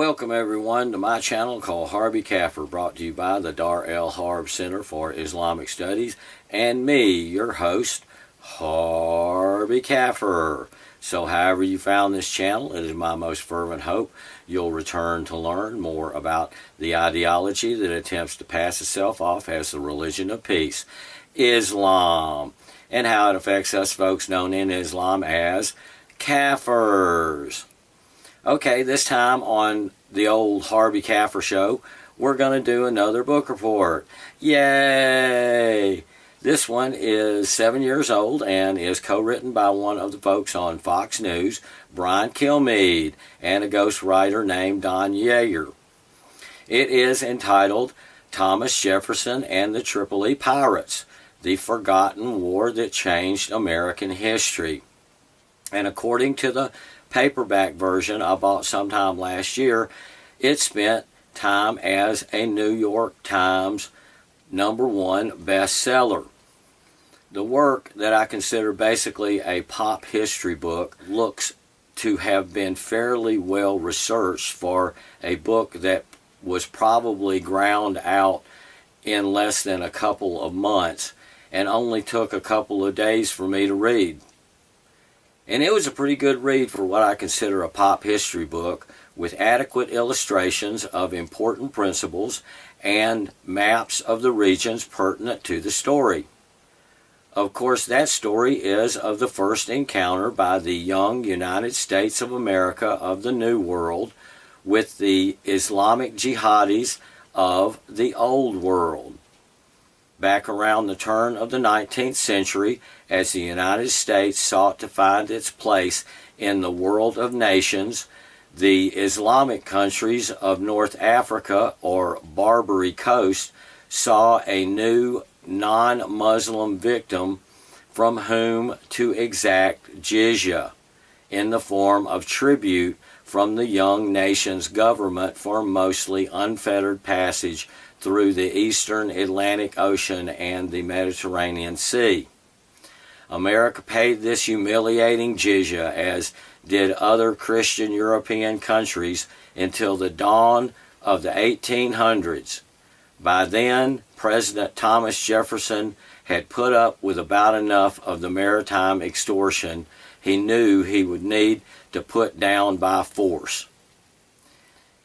Welcome everyone to my channel called Harbi Kafir, brought to you by the Dar el Harb Center for Islamic Studies and me, your host, Harbi Kafir. So however you found this channel, it is my most fervent hope you'll return to learn more about the ideology that attempts to pass itself off as the religion of peace, Islam, and how it affects us folks known in Islam as Kafirs. Okay, this time on the old Harbi Kafir show, we're going to do another book report. Yay! This one is 7 years old and is co-written by one of the folks on Fox News, Brian Kilmeade, and a ghostwriter named Don Yeager. It is entitled Thomas Jefferson and the Tripoli Pirates, the Forgotten War That Changed American History. And according to the paperback version I bought sometime last year, it spent time as a New York Times #1 bestseller. The work that I consider basically a pop history book looks to have been fairly well researched for a book that was probably ground out in less than a couple of months and only took a couple of days for me to read. And it was a pretty good read for what I consider a pop history book, with adequate illustrations of important principles and maps of the regions pertinent to the story. Of course, that story is of the first encounter by the young United States of America of the New World with the Islamic jihadis of the Old World. Back around the turn of the 19th century, as the United States sought to find its place in the world of nations, the Islamic countries of North Africa, or Barbary Coast, saw a new non-Muslim victim from whom to exact jizya, in the form of tribute from the young nation's government for mostly unfettered passage through the eastern Atlantic Ocean and the Mediterranean Sea. America paid this humiliating jizya, as did other Christian European countries, until the dawn of the 1800s. By then, President Thomas Jefferson had put up with about enough of the maritime extortion he knew he would need to put down by force.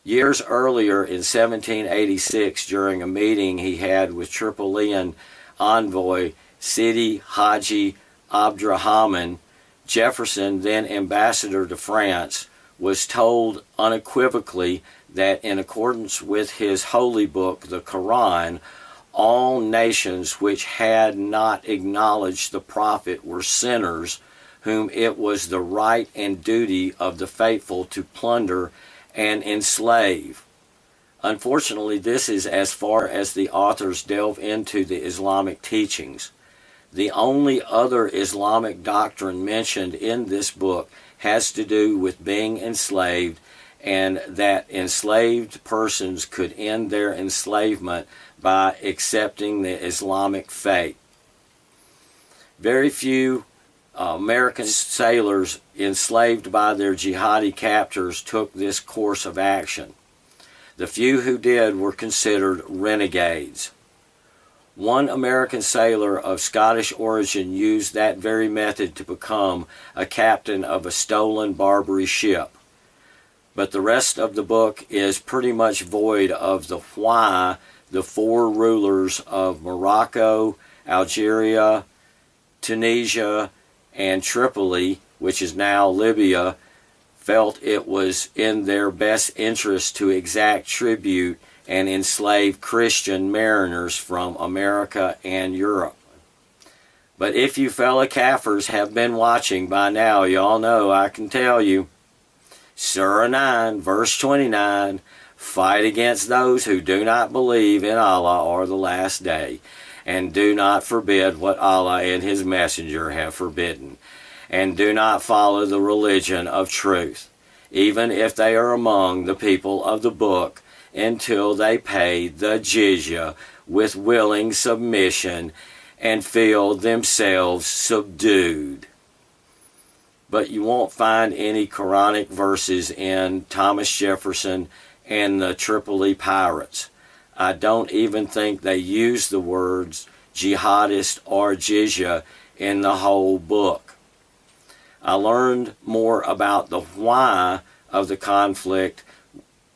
Years earlier, in 1786, during a meeting he had with Tripolian envoy Sidi Haji Abdurrahman, Jefferson, then ambassador to France, was told unequivocally that in accordance with his holy book, the Quran, all nations which had not acknowledged the prophet were sinners, whom it was the right and duty of the faithful to plunder and enslave. Unfortunately, this is as far as the authors delve into the Islamic teachings. The only other Islamic doctrine mentioned in this book has to do with being enslaved, and that enslaved persons could end their enslavement by accepting the Islamic faith. Very few American sailors enslaved by their jihadi captors took this course of action. The few who did were considered renegades. One American sailor of Scottish origin used that very method to become a captain of a stolen Barbary ship. But the rest of the book is pretty much void of the why the four rulers of Morocco, Algeria, Tunisia, and Tripoli, which is now Libya, felt it was in their best interest to exact tribute and enslave Christian mariners from America and Europe. But if you fellow Kafirs have been watching by now, y'all know I can tell you. Surah 9, verse 29, fight against those who do not believe in Allah or the last day, and do not forbid what Allah and His Messenger have forbidden, and do not follow the religion of truth, even if they are among the people of the book, until they pay the jizya with willing submission and feel themselves subdued. but you won't find any Quranic verses in Thomas Jefferson and the Tripoli pirates. I don't even think they use the words jihadist or jizya in the whole book. I learned more about the why of the conflict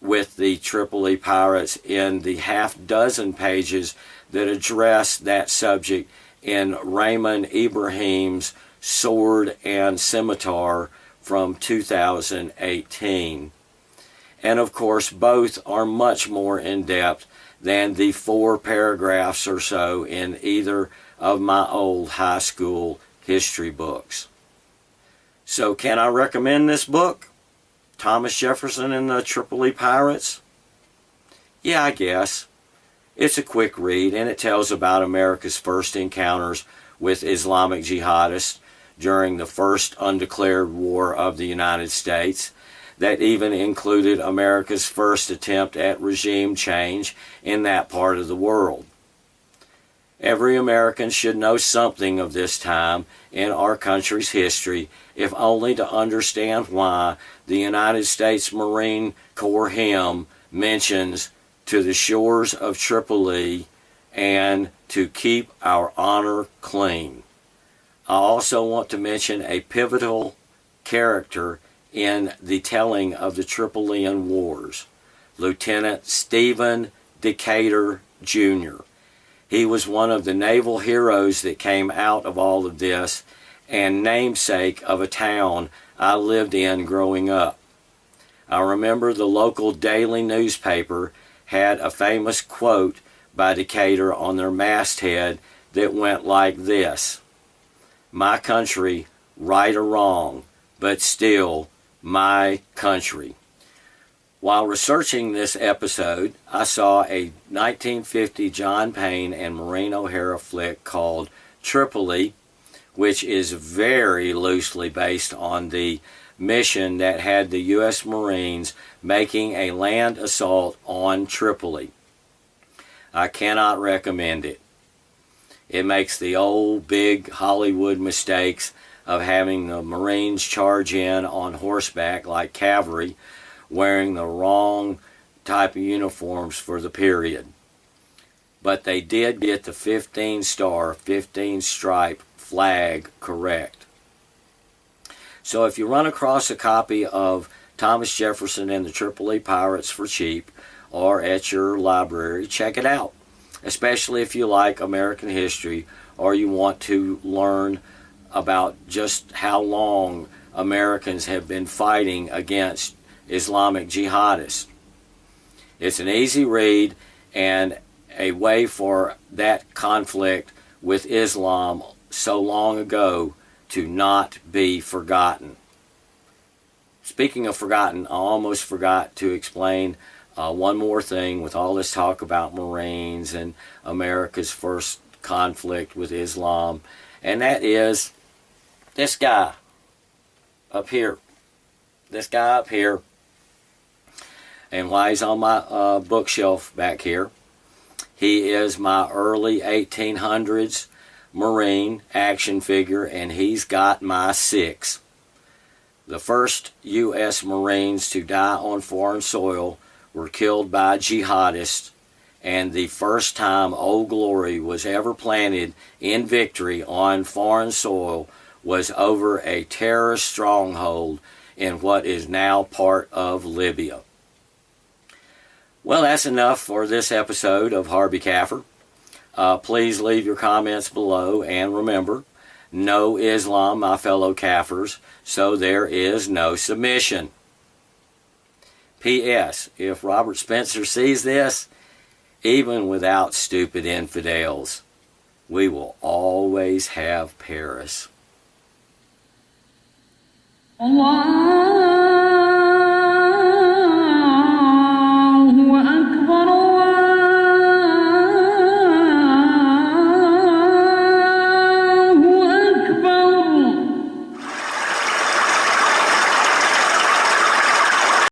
with the Tripoli pirates in the half-dozen pages that address that subject in Raymond Ibrahim's Sword and Scimitar from 2018. And of course, both are much more in-depth than the 4 paragraphs or so in either of my old high school history books. So can I recommend this book, Thomas Jefferson and the Tripoli Pirates? Yeah, I guess. It's a quick read, and it tells about America's first encounters with Islamic jihadists during the first undeclared war of the United States, that even included America's first attempt at regime change in that part of the world. Every American should know something of this time in our country's history, if only to understand why the United States Marine Corps hymn mentions "to the shores of Tripoli" and "to keep our honor clean." I also want to mention a pivotal character in the telling of the Tripolian Wars, Lieutenant Stephen Decatur, Jr. He was one of the naval heroes that came out of all of this, and namesake of a town I lived in growing up. I remember the local daily newspaper had a famous quote by Decatur on their masthead that went like this: "My country, right or wrong, but still my country." While researching this episode, I saw a 1950 John Payne and Maureen O'Hara flick called Tripoli, which is very loosely based on the mission that had the U.S. Marines making a land assault on Tripoli. I cannot recommend it. It makes the old big Hollywood mistakes of having the Marines charge in on horseback like cavalry, wearing the wrong type of uniforms for the period. But they did get the 15-star, 15-stripe flag correct. So if you run across a copy of Thomas Jefferson and the Tripoli Pirates for cheap or at your library, check it out, especially if you like American history or you want to learn about just how long Americans have been fighting against Islamic jihadists. It's an easy read and a way for that conflict with Islam so long ago to not be forgotten. Speaking of forgotten, I almost forgot to explain one more thing with all this talk about Marines and America's first conflict with Islam, and that is this guy up here. This guy up here. And why he's on my bookshelf back here, he is my early 1800s Marine action figure, and he's got my 6. The first U.S. Marines to die on foreign soil were killed by jihadists, and the first time Old Glory was ever planted in victory on foreign soil was over a terrorist stronghold in what is now part of Libya. Well, that's enough for this episode of Harbi Kafir. Please leave your comments below, and remember, no Islam, my fellow Kafirs, so there is no submission. P.S. If Robert Spencer sees this, even without stupid infidels, we will always have Paris. Allah.